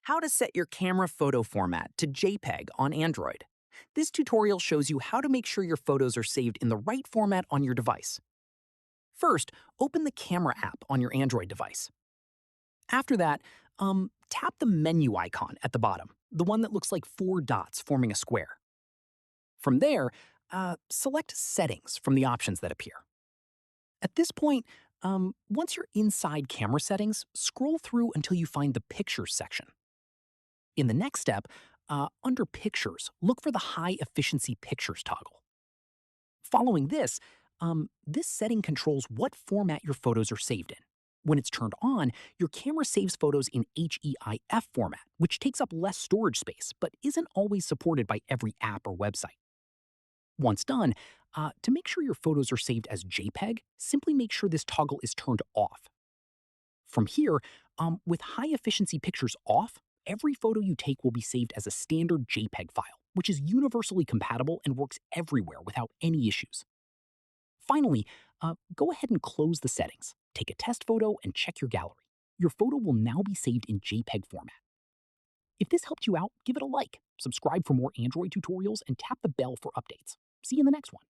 How to set your camera photo format to JPEG on Android. This tutorial shows you how to make sure your photos are saved in the right format on your device. First, open the Camera app on your Android device. After that, tap the menu icon at the bottom, the one that looks like four dots forming a square. From there, select Settings from the options that appear. At this point, once you're inside camera settings, scroll through until you find the Pictures section. In the next step, under Pictures, look for the High Efficiency Pictures toggle. Following this, this setting controls what format your photos are saved in. When it's turned on, your camera saves photos in HEIF format, which takes up less storage space but isn't always supported by every app or website. Once done, to make sure your photos are saved as JPEG, simply make sure this toggle is turned off. From here, with High Efficiency Pictures off, every photo you take will be saved as a standard JPEG file, which is universally compatible and works everywhere without any issues. Finally, go ahead and close the settings, take a test photo, and check your gallery. Your photo will now be saved in JPEG format. If this helped you out, give it a like, subscribe for more Android tutorials, and tap the bell for updates. See you in the next one.